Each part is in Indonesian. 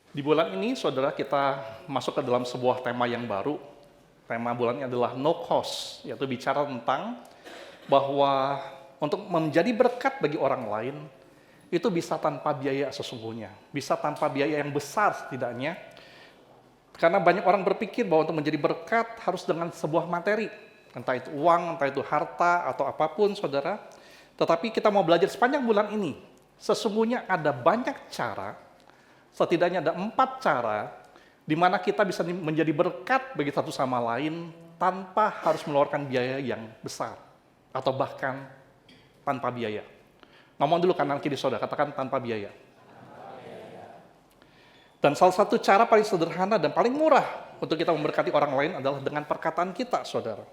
Di bulan ini, saudara, kita masuk ke dalam sebuah tema yang baru. Tema bulannya adalah no cost, yaitu bicara tentang bahwa untuk menjadi berkat bagi orang lain, itu bisa tanpa biaya sesungguhnya. Bisa tanpa biaya yang besar setidaknya. Karena banyak orang berpikir bahwa untuk menjadi berkat harus dengan sebuah materi. Entah itu uang, entah itu harta, atau apapun, saudara. Tetapi kita mau belajar sepanjang bulan ini. Sesungguhnya ada banyak cara, setidaknya ada 4 cara, di mana kita bisa menjadi berkat bagi satu sama lain tanpa harus mengeluarkan biaya yang besar. Atau bahkan tanpa biaya. Ngomong dulu kanan kiri saudara, katakan tanpa biaya. Dan salah satu cara paling sederhana dan paling murah untuk kita memberkati orang lain adalah dengan perkataan kita, saudara.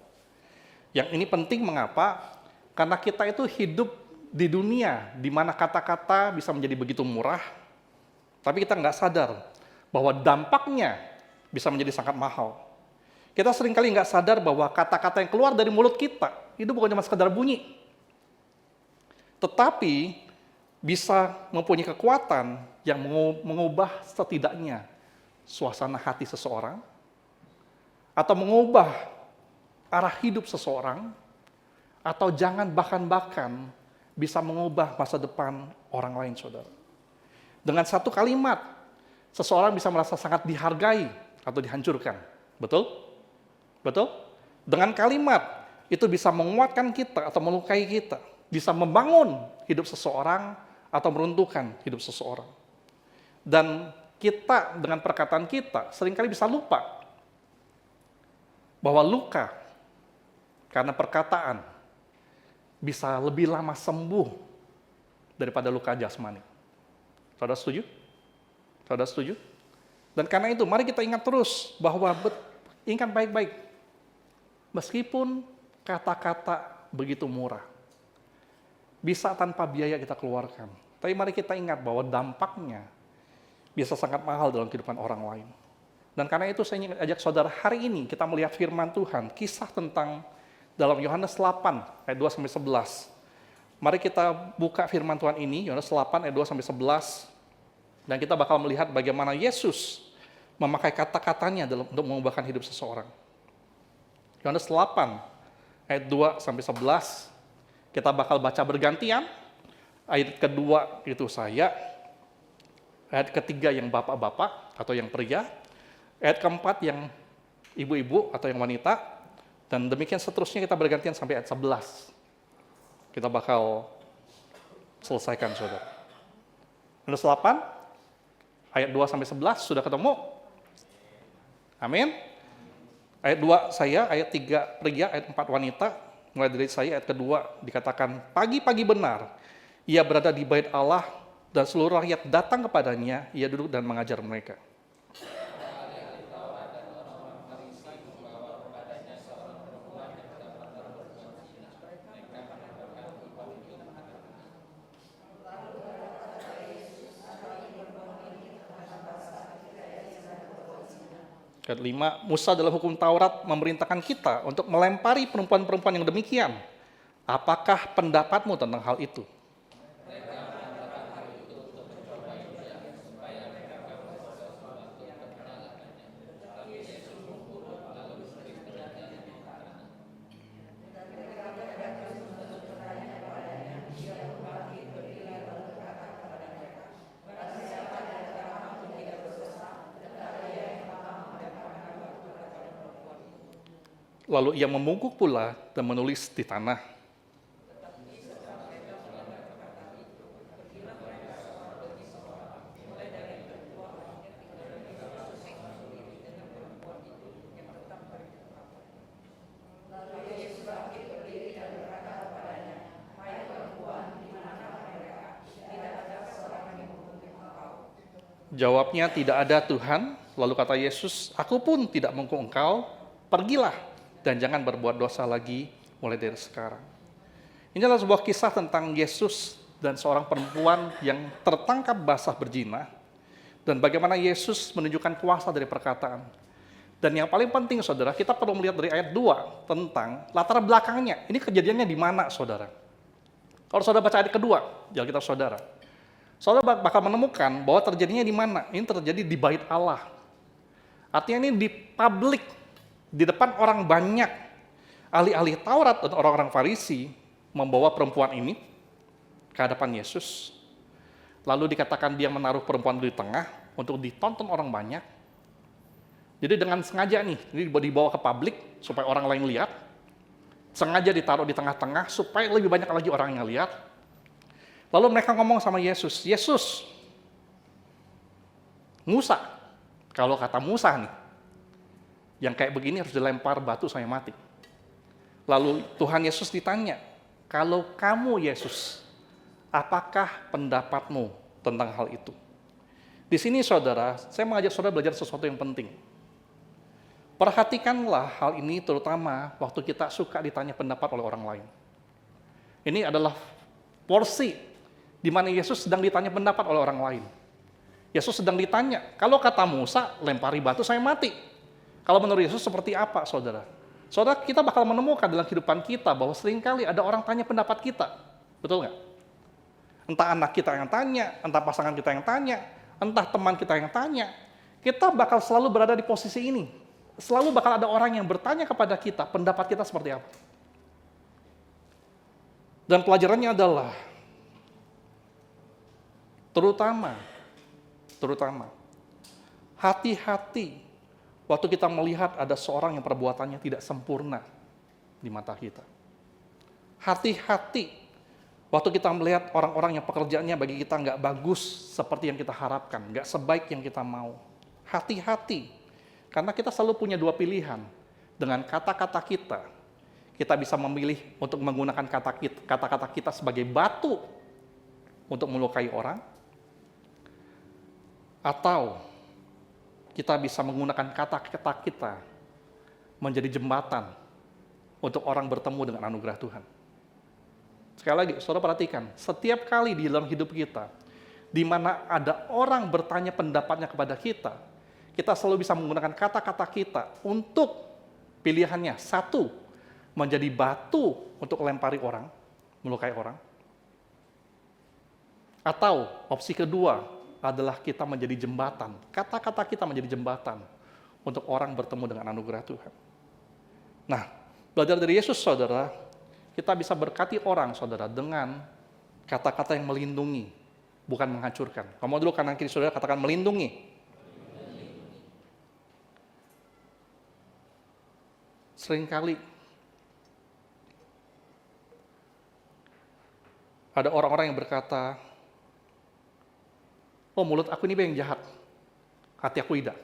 Yang ini penting mengapa? Karena kita itu hidup di dunia di mana kata-kata bisa menjadi begitu murah, tapi kita nggak sadar bahwa dampaknya bisa menjadi sangat mahal. Kita seringkali nggak sadar bahwa kata-kata yang keluar dari mulut kita itu bukan cuma sekedar bunyi, tetapi bisa mempunyai kekuatan yang mengubah setidaknya suasana hati seseorang, atau mengubah arah hidup seseorang, atau jangan bahkan bisa mengubah masa depan orang lain, saudara. Dengan satu kalimat, seseorang bisa merasa sangat dihargai atau dihancurkan. Betul? Betul? Dengan kalimat, itu bisa menguatkan kita atau melukai kita. Bisa membangun hidup seseorang atau meruntuhkan hidup seseorang. Dan kita dengan perkataan kita seringkali bisa lupa bahwa luka karena perkataan bisa lebih lama sembuh daripada luka jasmani. Saudara setuju? Saudara setuju? Dan karena itu mari kita ingat terus bahwa ingat baik-baik, meskipun kata-kata begitu murah, bisa tanpa biaya kita keluarkan. Tapi mari kita ingat bahwa dampaknya bisa sangat mahal dalam kehidupan orang lain. Dan karena itu saya ingin ajak saudara hari ini kita melihat firman Tuhan, kisah tentang dalam Yohanes 8 ayat 2-11. Mari kita buka firman Tuhan ini, Yohanes 8 ayat 2-11. Dan kita bakal melihat bagaimana Yesus memakai kata-katanya untuk mengubahkan hidup seseorang. Yohanes 8 ayat 2-11. Kita bakal baca bergantian. Ayat kedua itu saya, ayat ketiga yang bapak-bapak atau yang pria, ayat keempat yang ibu-ibu atau yang wanita, dan demikian seterusnya kita bergantian sampai ayat 11. Kita bakal selesaikan, saudara. Yohanes 8, ayat 2-11, sudah ketemu? Amin. Ayat 2 saya, ayat 3 pria, ayat 4 wanita. Mulai dari saya, ayat kedua dikatakan, pagi-pagi benar, ia berada di bait Allah, dan seluruh rakyat datang kepadanya, ia duduk dan mengajar mereka. Ayat 5, Musa dalam hukum Taurat memerintahkan kita untuk melempari perempuan-perempuan yang demikian. Apakah pendapatmu tentang hal itu? Lalu ia membungkuk pula dan menulis di tanah. Jawabnya, tidak ada Tuhan. Lalu kata Yesus, aku pun tidak menghukum engkau, pergilah dan jangan berbuat dosa lagi mulai dari sekarang. Ini adalah sebuah kisah tentang Yesus dan seorang perempuan yang tertangkap basah berzina, dan bagaimana Yesus menunjukkan kuasa dari perkataan. Dan yang paling penting, saudara, kita perlu melihat dari ayat 2 tentang latar belakangnya. Ini kejadiannya di mana, saudara? Kalau saudara baca ayat kedua, di Alkitab saudara, Saudara bakal menemukan bahwa terjadinya di mana? Ini terjadi di bait Allah. Artinya ini di publik, di depan orang banyak. Ahli-ahli Taurat dan orang-orang Farisi membawa perempuan ini ke hadapan Yesus. Lalu dikatakan dia menaruh perempuan di tengah untuk ditonton orang banyak. Jadi dengan sengaja nih, ini dibawa ke publik supaya orang lain lihat. Sengaja ditaruh di tengah-tengah supaya lebih banyak lagi orang yang lihat. Lalu mereka ngomong sama Yesus, Yesus, Musa, kalau kata Musa nih, yang kayak begini harus dilempar batu sampai mati. Lalu Tuhan Yesus ditanya, kalau kamu Yesus, apakah pendapatmu tentang hal itu? Di sini saudara, saya mengajak saudara belajar sesuatu yang penting. Perhatikanlah hal ini terutama waktu kita suka ditanya pendapat oleh orang lain. Ini adalah porsi di mana Yesus sedang ditanya pendapat oleh orang lain. Yesus sedang ditanya, kalau kata Musa, lempari batu saya mati. Kalau menurut Yesus seperti apa, saudara? Saudara, kita bakal menemukan dalam kehidupan kita bahwa seringkali ada orang tanya pendapat kita. Betul nggak? Entah anak kita yang tanya, entah pasangan kita yang tanya, entah teman kita yang tanya. Kita bakal selalu berada di posisi ini. Selalu bakal ada orang yang bertanya kepada kita, pendapat kita seperti apa. Dan pelajarannya adalah, terutama, hati-hati waktu kita melihat ada seorang yang perbuatannya tidak sempurna di mata kita. Hati-hati waktu kita melihat orang-orang yang pekerjaannya bagi kita nggak bagus seperti yang kita harapkan, nggak sebaik yang kita mau. Hati-hati, karena kita selalu punya dua pilihan. Dengan kata-kata kita bisa memilih untuk menggunakan kata-kata kita sebagai batu untuk melukai orang, atau kita bisa menggunakan kata-kata kita menjadi jembatan untuk orang bertemu dengan anugerah Tuhan. Sekali lagi, saudara perhatikan, setiap kali di dalam hidup kita, di mana ada orang bertanya pendapatnya kepada kita selalu bisa menggunakan kata-kata kita untuk pilihannya. Satu, menjadi batu untuk lempari orang, melukai orang. Atau opsi kedua adalah kita menjadi jembatan. Kata-kata kita menjadi jembatan untuk orang bertemu dengan anugerah Tuhan. Nah, belajar dari Yesus, saudara, kita bisa berkati orang, saudara, dengan kata-kata yang melindungi, bukan menghancurkan. Kamu dulu kanan kiri saudara katakan melindungi. Seringkali ada orang-orang yang berkata, oh mulut aku ini yang jahat, hati aku tidak.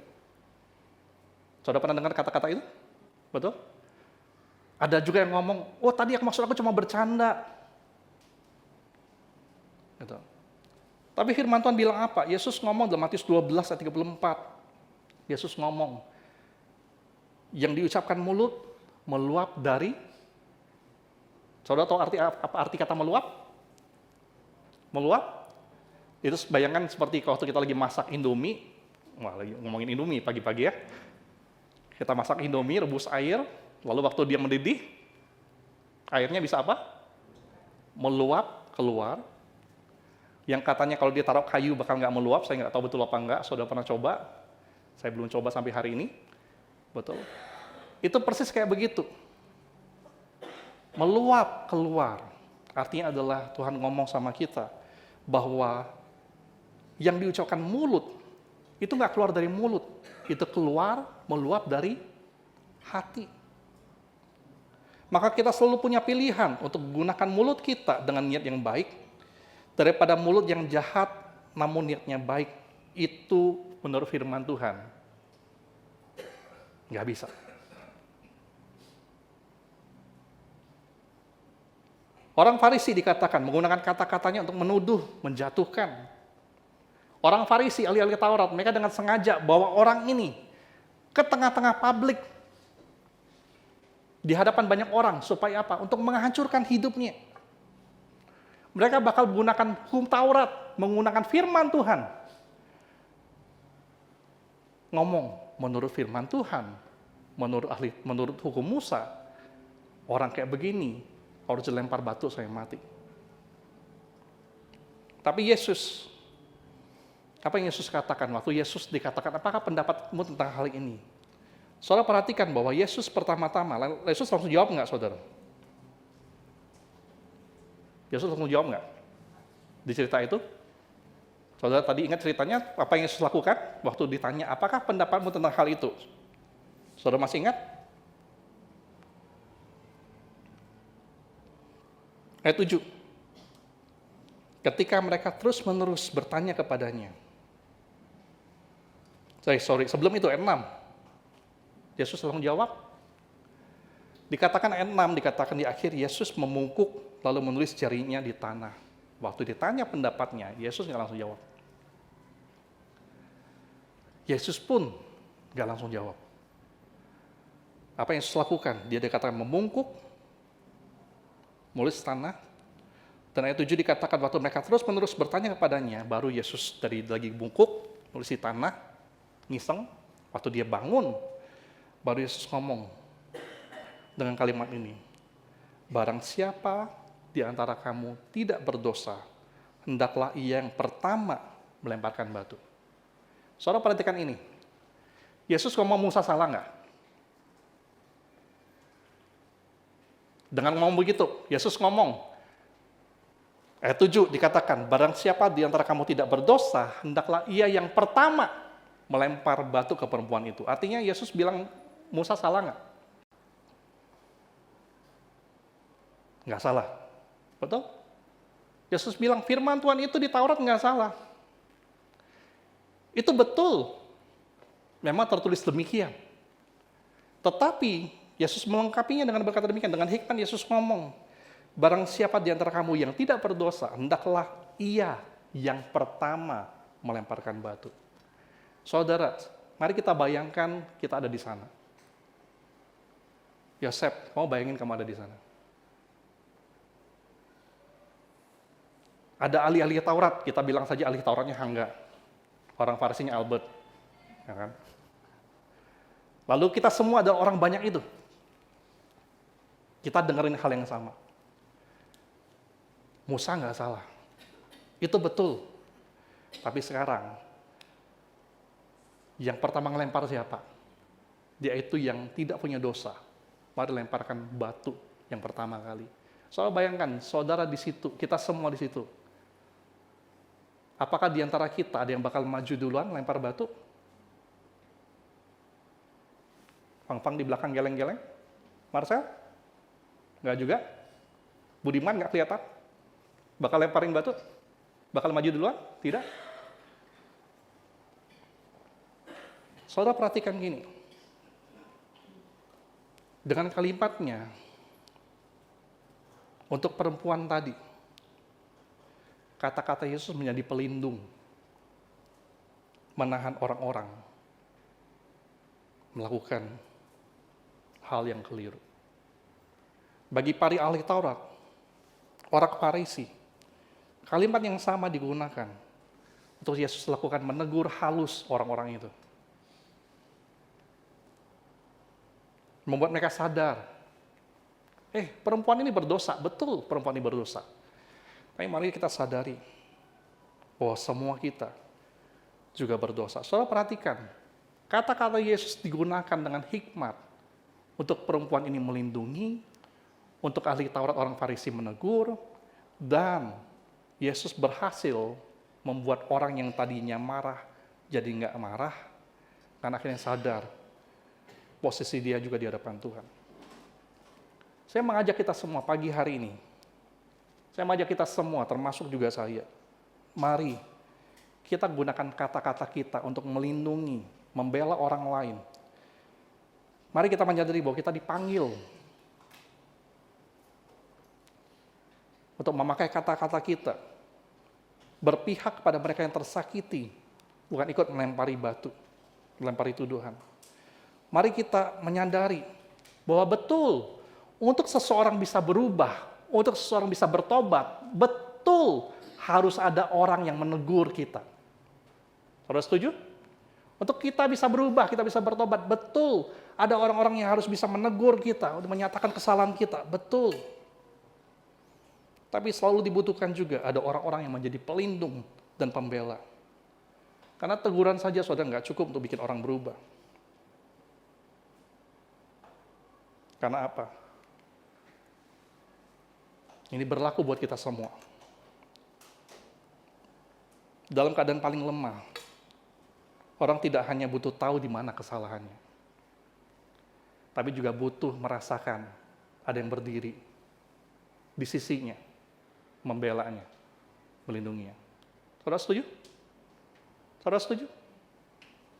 Saudara pernah dengar kata-kata itu? Betul? Ada juga yang ngomong, oh tadi maksud aku cuma bercanda. Gitu. Tapi firman Tuhan bilang apa? Yesus ngomong dalam Matius 12 ayat 34. Yesus ngomong, yang diucapkan mulut meluap dari, saudara tahu apa arti kata meluap? Meluap? Itu bayangkan seperti waktu kita lagi masak Indomie, lagi ngomongin Indomie pagi-pagi ya. Kita masak Indomie, rebus air, lalu waktu dia mendidih, airnya bisa apa? Meluap keluar. Yang katanya kalau dia taruh kayu bakal nggak meluap, saya nggak tahu betul apa enggak, saudara pernah coba? Saya belum coba sampai hari ini. Betul. Itu persis kayak begitu. Meluap keluar. Artinya adalah Tuhan ngomong sama kita bahwa yang diucapkan mulut itu nggak keluar dari mulut, itu keluar meluap dari hati. Maka kita selalu punya pilihan untuk menggunakan mulut kita dengan niat yang baik daripada mulut yang jahat namun niatnya baik. Itu menurut firman Tuhan nggak bisa. Orang Farisi dikatakan menggunakan kata-katanya untuk menuduh, menjatuhkan. Orang Farisi, ahli-ahli Taurat, mereka dengan sengaja bawa orang ini ke tengah-tengah publik, di hadapan banyak orang, supaya apa? Untuk menghancurkan hidupnya. Mereka bakal menggunakan hukum Taurat, menggunakan firman Tuhan. Ngomong, menurut firman Tuhan, menurut hukum Musa, orang kayak begini harus dilempar batu sampai mati. Tapi Yesus Apa yang Yesus katakan? Waktu Yesus dikatakan, apakah pendapatmu tentang hal ini? Saudara perhatikan bahwa Yesus pertama-tama, Yesus langsung jawab nggak, saudara? Yesus langsung jawab nggak? Di cerita itu? Saudara tadi ingat ceritanya, apa yang Yesus lakukan? Waktu ditanya, apakah pendapatmu tentang hal itu? Saudara masih ingat? Ayat 7. Ketika mereka terus-menerus bertanya kepadanya. Sebelum itu ayat 6. Yesus langsung jawab. Dikatakan ayat 6, dikatakan di akhir, Yesus memungkuk lalu menulis jarinya di tanah. Waktu ditanya pendapatnya, Yesus nggak langsung jawab. Yesus pun nggak langsung jawab. Apa yang Yesus lakukan? Dia dikatakan memungkuk, menulis tanah, dan ayat 7 dikatakan waktu mereka terus-menerus bertanya kepadanya, baru Yesus dari lagi bungkuk, menulis di tanah, ngiseng, waktu dia bangun, baru Yesus ngomong dengan kalimat ini, barang siapa di antara kamu tidak berdosa, hendaklah ia yang pertama melemparkan batu. Saudara perhatikan ini, Yesus ngomong Musa salah nggak? Dengan ngomong begitu, Yesus ngomong, ayat 7 dikatakan, barang siapa di antara kamu tidak berdosa, hendaklah ia yang pertama melempar batu ke perempuan itu. Artinya Yesus bilang Musa salah nggak? Nggak salah. Betul? Yesus bilang firman Tuhan itu di Taurat nggak salah. Itu betul. Memang tertulis demikian. Tetapi Yesus melengkapinya dengan berkata demikian. Dengan hikmat Yesus ngomong, barang siapa di antara kamu yang tidak berdosa, hendaklah ia yang pertama melemparkan batu. Saudara, mari kita bayangkan kita ada di sana. Yosef, kamu bayangin kamu ada di sana. Ada ahli-ahli Taurat, kita bilang saja ahli Tauratnya Hangga. Orang Farisinya Albert. Ya kan? Lalu kita semua ada orang banyak itu. Kita dengerin hal yang sama. Musa nggak salah. Itu betul. Tapi sekarang, yang pertama ngelempar siapa? Dia itu yang tidak punya dosa. Mari lemparkan batu yang pertama kali. Soalnya bayangkan, saudara di situ, kita semua di situ. Apakah di antara kita ada yang bakal maju duluan lempar batu? Pang-pang di belakang geleng-geleng? Marcel? Nggak juga? Budiman nggak kelihatan? Bakal lemparin batu? Bakal maju duluan? Tidak? Saudara perhatikan gini. Dengan kalimatnya, untuk perempuan tadi, kata-kata Yesus menjadi pelindung, menahan orang-orang melakukan hal yang keliru. Bagi para ahli Taurat, orang Farisi, kalimat yang sama digunakan untuk Yesus lakukan menegur halus orang-orang itu. Membuat mereka sadar, perempuan ini berdosa, betul perempuan ini berdosa. Tapi mari kita sadari bahwa semua kita juga berdosa. Saudara perhatikan, kata-kata Yesus digunakan dengan hikmat untuk perempuan ini melindungi, untuk ahli Taurat orang Farisi menegur, dan Yesus berhasil membuat orang yang tadinya marah jadi nggak marah, karena akhirnya sadar posisi dia juga di hadapan Tuhan. Saya mengajak kita semua pagi hari ini, saya mengajak kita semua, termasuk juga saya, mari kita gunakan kata-kata kita untuk melindungi, membela orang lain. Mari kita menyadari bahwa kita dipanggil untuk memakai kata-kata kita, berpihak kepada mereka yang tersakiti, bukan ikut melempari batu, melempari tuduhan. Mari kita menyadari bahwa betul, untuk seseorang bisa berubah, untuk seseorang bisa bertobat, betul harus ada orang yang menegur kita. Saudara setuju? Untuk kita bisa berubah, kita bisa bertobat, betul ada orang-orang yang harus bisa menegur kita, untuk menyatakan kesalahan kita, betul. Tapi selalu dibutuhkan juga ada orang-orang yang menjadi pelindung dan pembela. Karena teguran saja saudara nggak cukup untuk bikin orang berubah. Karena apa? Ini berlaku buat kita semua. Dalam keadaan paling lemah, orang tidak hanya butuh tahu di mana kesalahannya, tapi juga butuh merasakan ada yang berdiri di sisinya, membelanya, melindunginya. Saudara setuju? Saudara setuju?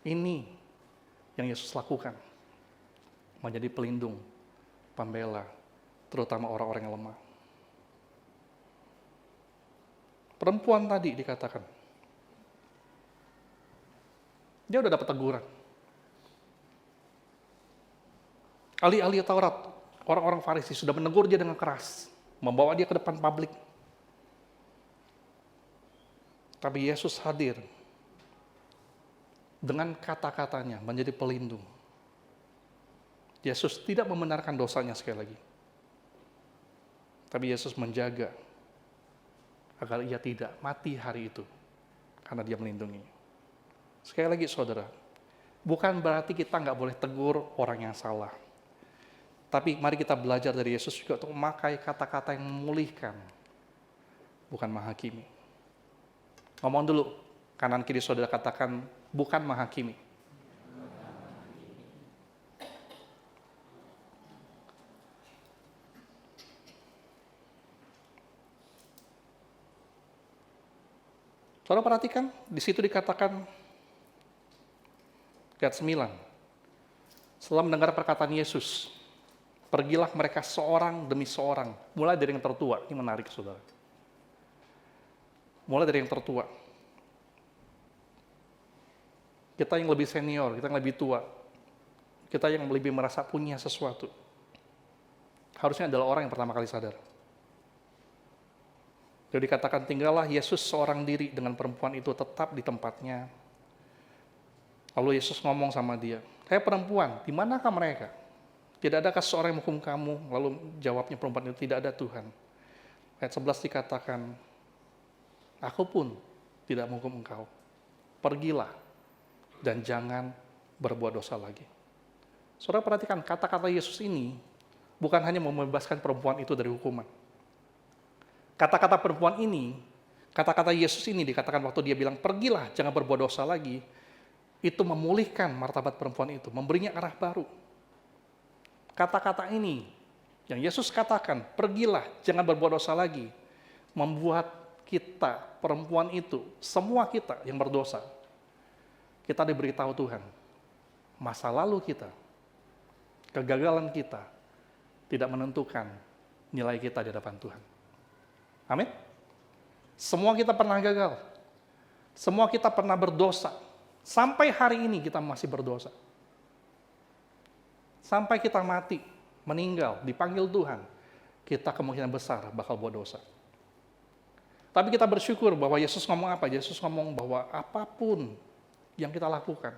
Ini yang Yesus lakukan. Menjadi pelindung, pembela, terutama orang-orang yang lemah. Perempuan tadi dikatakan, dia udah dapat teguran. Ahli-ahli Taurat, orang-orang Farisi sudah menegur dia dengan keras, membawa dia ke depan publik. Tapi Yesus hadir dengan kata-katanya menjadi pelindung. Yesus tidak membenarkan dosanya sekali lagi. Tapi Yesus menjaga agar ia tidak mati hari itu karena dia melindungi. Sekali lagi saudara, bukan berarti kita nggak boleh tegur orang yang salah. Tapi mari kita belajar dari Yesus juga untuk memakai kata-kata yang memulihkan, bukan menghakimi. Ngomong dulu, kanan kiri saudara katakan, bukan menghakimi. Saudara perhatikan, di situ dikatakan, ayat 9, setelah mendengar perkataan Yesus, pergilah mereka seorang demi seorang, mulai dari yang tertua. Ini menarik saudara. Mulai dari yang tertua. Kita yang lebih senior, kita yang lebih tua, kita yang lebih merasa punya sesuatu, harusnya adalah orang yang pertama kali sadar. Jadi dikatakan, tinggallah Yesus seorang diri dengan perempuan itu tetap di tempatnya. Lalu Yesus ngomong sama dia, "Hai perempuan, di manakah mereka? Tidak adakah seorang yang menghukum kamu?" Lalu jawabnya perempuan itu, "Tidak ada Tuhan." Ayat 11 dikatakan, "Aku pun tidak menghukum engkau. Pergilah dan jangan berbuat dosa lagi." Saudara perhatikan, kata-kata Yesus ini bukan hanya membebaskan perempuan itu dari hukuman. Kata-kata perempuan ini, kata-kata Yesus ini dikatakan waktu dia bilang, "Pergilah, jangan berbuat dosa lagi." Itu memulihkan martabat perempuan itu, memberinya arah baru. Kata-kata ini yang Yesus katakan, "Pergilah, jangan berbuat dosa lagi," membuat kita, perempuan itu, semua kita yang berdosa, kita diberitahu Tuhan, masa lalu kita, kegagalan kita, tidak menentukan nilai kita di hadapan Tuhan. Amin? Semua kita pernah gagal. Semua kita pernah berdosa. Sampai hari ini kita masih berdosa. Sampai kita mati, meninggal, dipanggil Tuhan, kita kemungkinan besar bakal buat dosa. Tapi kita bersyukur bahwa Yesus ngomong apa? Yesus ngomong bahwa apapun yang kita lakukan,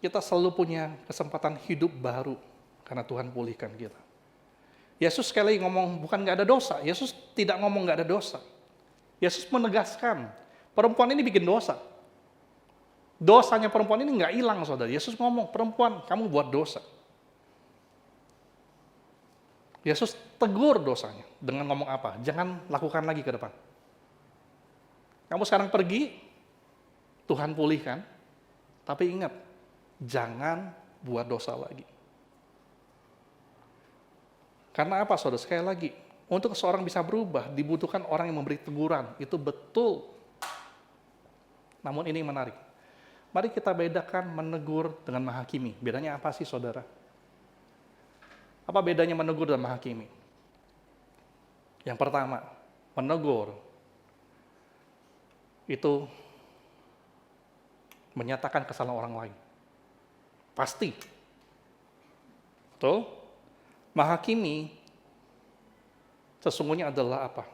kita selalu punya kesempatan hidup baru karena Tuhan pulihkan kita. Yesus sekali lagi ngomong bukan nggak ada dosa. Yesus tidak ngomong nggak ada dosa. Yesus menegaskan perempuan ini bikin dosa. Dosanya perempuan ini nggak hilang, saudara. Yesus ngomong, perempuan, kamu buat dosa. Yesus tegur dosanya dengan ngomong apa? Jangan lakukan lagi ke depan. Kamu sekarang pergi, Tuhan pulihkan, tapi ingat, jangan buat dosa lagi. Karena apa, saudara? Sekali lagi, untuk seorang bisa berubah, dibutuhkan orang yang memberi teguran. Itu betul. Namun ini yang menarik. Mari kita bedakan menegur dengan menghakimi. Bedanya apa sih, saudara? Apa bedanya menegur dan menghakimi? Yang pertama, menegur itu menyatakan kesalahan orang lain. Pasti. Betul? Menghakimi sesungguhnya adalah apa?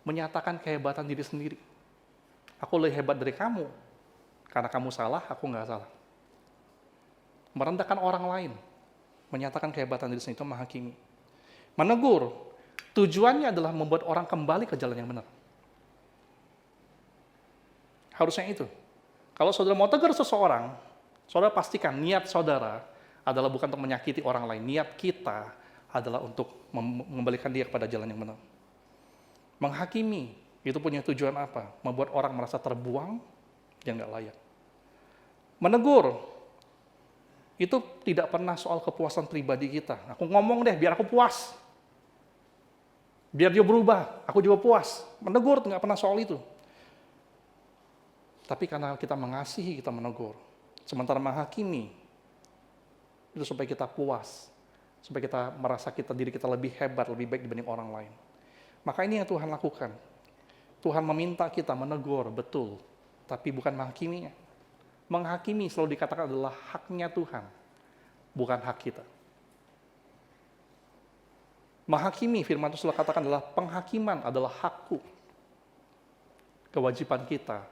Menyatakan kehebatan diri sendiri. Aku lebih hebat dari kamu. Karena kamu salah, aku nggak salah. Merendahkan orang lain. Menyatakan kehebatan diri sendiri itu menghakimi. Menegur, tujuannya adalah membuat orang kembali ke jalan yang benar. Harusnya itu. Kalau saudara mau tegur seseorang, saudara pastikan niat saudara adalah bukan untuk menyakiti orang lain. Niat kita adalah untuk mengembalikan dia kepada jalan yang benar. Menghakimi, itu punya tujuan apa? Membuat orang merasa terbuang yang nggak layak. Menegur, itu tidak pernah soal kepuasan pribadi kita. Aku ngomong deh, biar aku puas. Biar dia berubah, aku juga puas. Menegur, nggak pernah soal itu. Tapi karena kita mengasihi, kita menegur. Sementara menghakimi, itu supaya kita puas. Supaya kita merasa diri kita lebih hebat, lebih baik dibanding orang lain. Maka ini yang Tuhan lakukan. Tuhan meminta kita menegur, betul. Tapi bukan menghakiminya. Menghakimi selalu dikatakan adalah haknya Tuhan. Bukan hak kita. Menghakimi, firman Tuhan selalu katakan adalah penghakiman adalah hakku. Kewajiban kita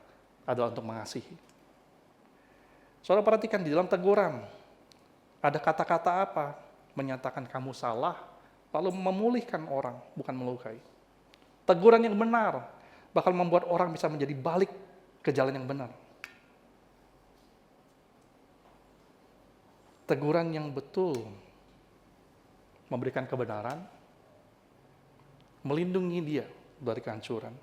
adalah untuk mengasihi. Saudara perhatikan di dalam teguran, ada kata-kata apa? Menyatakan kamu salah, lalu memulihkan orang, bukan melukai. Teguran yang benar bakal membuat orang bisa menjadi balik ke jalan yang benar. Teguran yang betul memberikan kebenaran, melindungi dia dari kehancuran,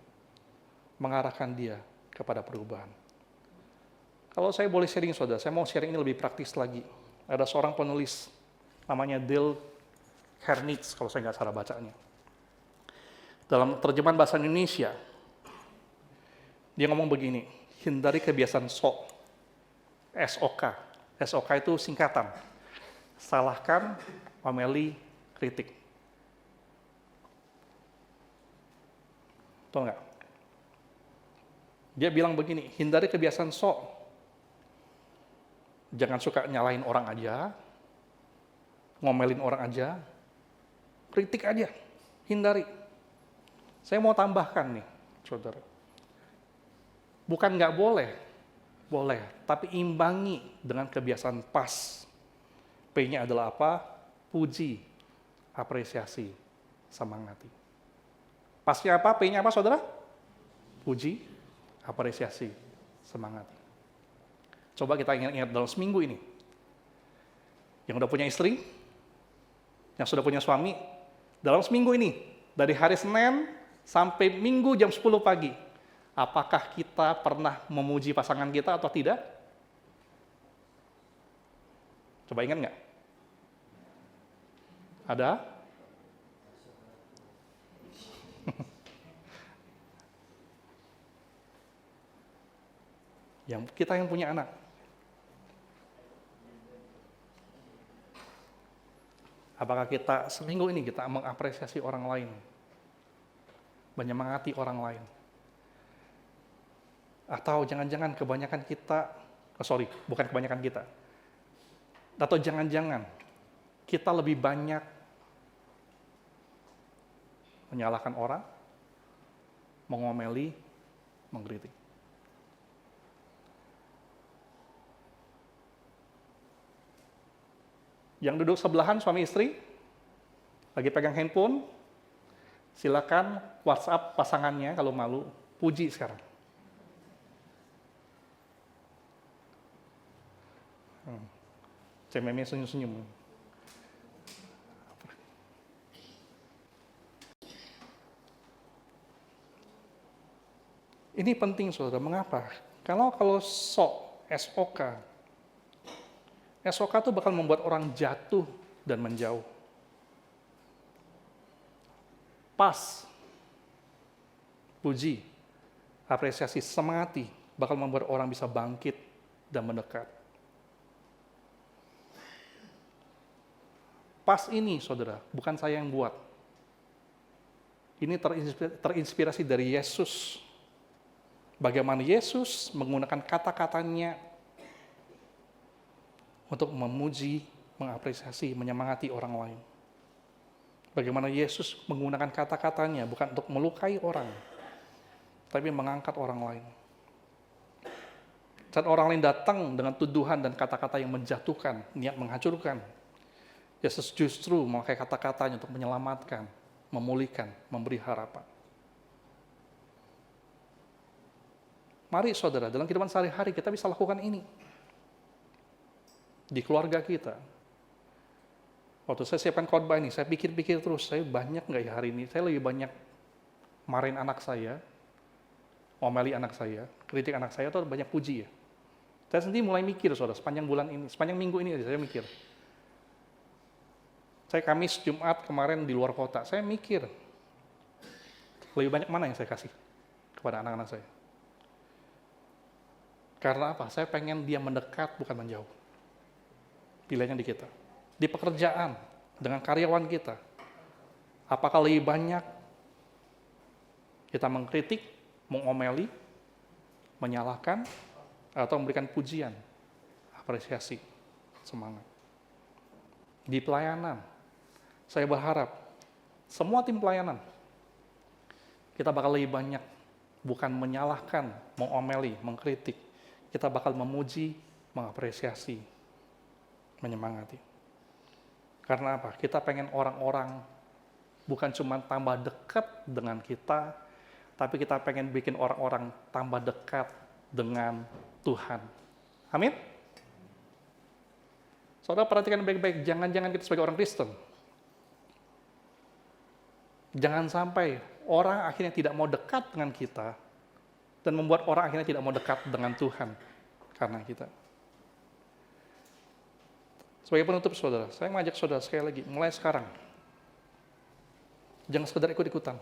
mengarahkan dia kepada perubahan. Kalau saya boleh sharing, saudara, saya mau sharing ini lebih praktis lagi. Ada seorang penulis, namanya Dale Carnegie, kalau saya nggak salah bacanya. Dalam terjemahan bahasa Indonesia, dia ngomong begini, hindari kebiasaan sok, SOK. SOK itu singkatan, salahkan, omeli, kritik. Tahu nggak? Dia bilang begini, hindari kebiasaan sok. Jangan suka nyalahin orang aja, ngomelin orang aja, kritik aja, hindari. Saya mau tambahkan nih, saudara. Bukan nggak boleh, boleh, tapi imbangi dengan kebiasaan pas. P-nya adalah apa? Puji, apresiasi, semangati. Pasnya apa? P-nya apa, saudara? Puji, apresiasi, semangat. Coba kita ingat-ingat dalam seminggu ini. Yang udah punya istri, yang sudah punya suami, dalam seminggu ini, dari hari Senin sampai Minggu jam 10 pagi, apakah kita pernah memuji pasangan kita atau tidak? Coba ingat nggak? Ada? Kita yang punya anak. Apakah kita seminggu ini kita mengapresiasi orang lain, menyemangati orang lain? Atau jangan-jangan kebanyakan kita, bukan kebanyakan kita, atau jangan-jangan kita lebih banyak menyalahkan orang, mengomeli, mengkritik. Yang duduk sebelahan suami istri, lagi pegang handphone, silakan WhatsApp pasangannya kalau malu, puji sekarang. Cememe senyum-senyum. Ini penting, saudara. Mengapa? Kalau SOK itu bakal membuat orang jatuh dan menjauh. Pas, puji, apresiasi, semangati, bakal membuat orang bisa bangkit dan mendekat. Pas ini, saudara, bukan saya yang buat. Ini terinspirasi dari Yesus. Bagaimana Yesus menggunakan kata-katanya untuk memuji, mengapresiasi, menyemangati orang lain. Bagaimana Yesus menggunakan kata-katanya bukan untuk melukai orang, tapi mengangkat orang lain. Saat orang lain datang dengan tuduhan dan kata-kata yang menjatuhkan, niat menghancurkan, Yesus justru memakai kata-katanya untuk menyelamatkan, memulihkan, memberi harapan. Mari saudara, dalam kehidupan sehari-hari kita bisa lakukan ini. Di keluarga kita. Waktu saya siapkan khotbah ini, saya pikir-pikir terus, saya banyak nggak ya hari ini? Saya lebih banyak marahin anak saya, omeli anak saya, kritik anak saya, atau banyak puji ya? Saya sendiri mulai mikir, saudara, sepanjang bulan ini, sepanjang minggu ini saya mikir. Saya Kamis, Jumat kemarin di luar kota, saya mikir, lebih banyak mana yang saya kasih kepada anak-anak saya? Karena apa? Saya pengen dia mendekat, bukan menjauh. Pilihannya di kita. Di pekerjaan, dengan karyawan kita. Apakah lebih banyak kita mengkritik, mengomeli, menyalahkan, atau memberikan pujian, apresiasi, semangat. Di pelayanan, saya berharap semua tim pelayanan, kita bakal lebih banyak bukan menyalahkan, mengomeli, mengkritik. Kita bakal memuji, mengapresiasi, menyemangati. Karena apa? Kita pengen orang-orang bukan cuma tambah dekat dengan kita, tapi kita pengen bikin orang-orang tambah dekat dengan Tuhan. Amin? Saudara perhatikan baik-baik, jangan-jangan kita sebagai orang Kristen, jangan sampai orang akhirnya tidak mau dekat dengan kita, dan membuat orang akhirnya tidak mau dekat dengan Tuhan karena kita. Sebagai penutup saudara, saya mengajak saudara sekali lagi, mulai sekarang, jangan sekedar ikut-ikutan.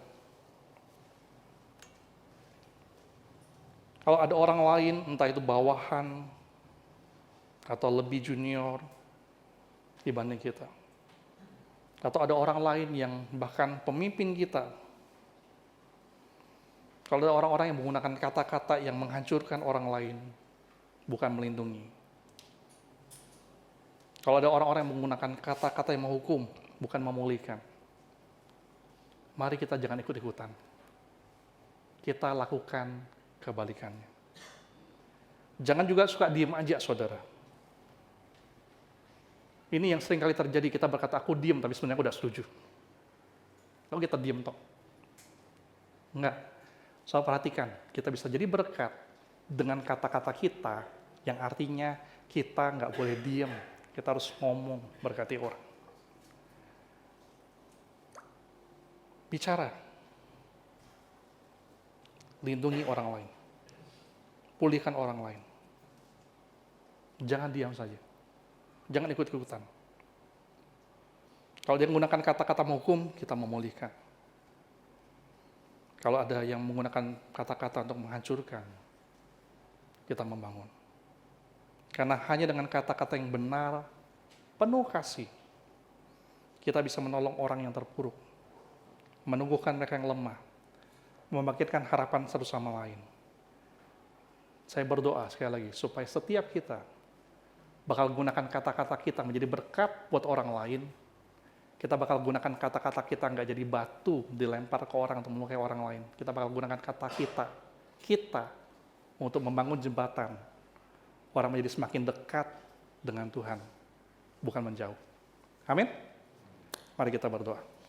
Kalau ada orang lain, entah itu bawahan, atau lebih junior dibanding kita, atau ada orang lain yang bahkan pemimpin kita, kalau ada orang-orang yang menggunakan kata-kata yang menghancurkan orang lain, bukan melindungi. Kalau ada orang-orang yang menggunakan kata-kata yang menghukum, bukan memulihkan. Mari kita jangan ikut-ikutan. Kita lakukan kebalikannya. Jangan juga suka diem aja, saudara. Ini yang sering kali terjadi, kita berkata, aku diem, tapi sebenarnya aku udah setuju. Lalu kita diem toh. Enggak. So, perhatikan, kita bisa jadi berkat dengan kata-kata kita yang artinya kita nggak boleh diem, kita harus ngomong berkati orang. Bicara, lindungi orang lain, pulihkan orang lain. Jangan diam saja, jangan ikut-ikutan. Kalau dia menggunakan kata-kata menghukum, kita memulihkan. Kalau ada yang menggunakan kata-kata untuk menghancurkan, kita membangun. Karena hanya dengan kata-kata yang benar, penuh kasih, kita bisa menolong orang yang terpuruk, menumbuhkan mereka yang lemah, membangkitkan harapan satu sama lain. Saya berdoa sekali lagi, supaya setiap kita bakal gunakan kata-kata kita menjadi berkat buat orang lain. Kita bakal gunakan kata-kata kita nggak jadi batu dilempar ke orang untuk melukai orang lain. Kita bakal gunakan kata kita untuk membangun jembatan. Orang menjadi semakin dekat dengan Tuhan, bukan menjauh. Amin? Mari kita berdoa.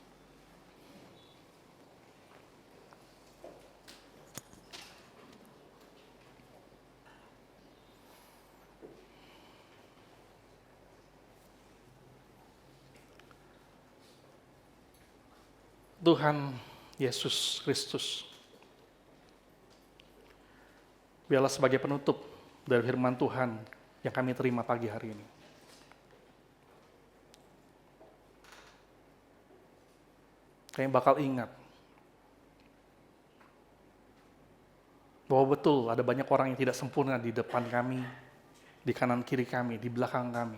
Tuhan Yesus Kristus, biarlah sebagai penutup dari firman Tuhan yang kami terima pagi hari ini. Kami bakal ingat bahwa betul ada banyak orang yang tidak sempurna di depan kami, di kanan kiri kami, di belakang kami,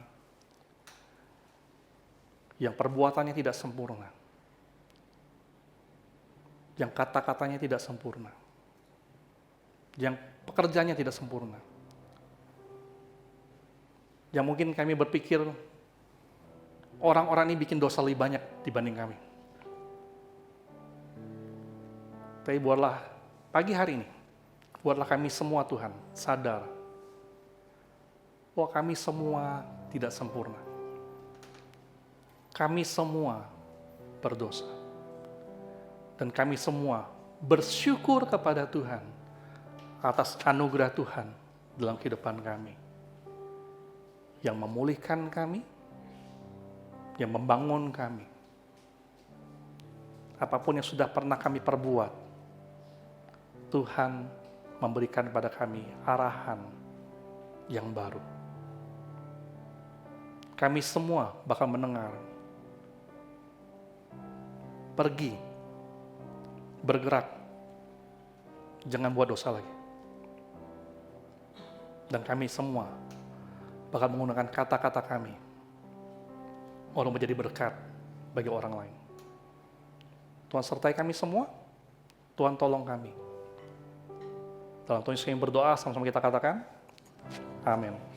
yang perbuatannya tidak sempurna, yang kata-katanya tidak sempurna, yang pekerjaannya tidak sempurna, yang mungkin kami berpikir orang-orang ini bikin dosa lebih banyak dibanding kami. Tapi buatlah pagi hari ini, buatlah kami semua Tuhan sadar bahwa kami semua tidak sempurna. Kami semua berdosa. Dan kami semua bersyukur kepada Tuhan atas anugerah Tuhan dalam kehidupan kami, yang memulihkan kami, yang membangun kami. Apapun yang sudah pernah kami perbuat, Tuhan memberikan kepada kami arahan yang baru. Kami semua bakal mendengar, pergi, bergerak, jangan buat dosa lagi. Dan kami semua bakal menggunakan kata-kata kami untuk menjadi berkat bagi orang lain. Tuhan sertai kami semua, Tuhan tolong kami. Dalam Tuhan Yesus yang berdoa, sama-sama kita katakan, amin.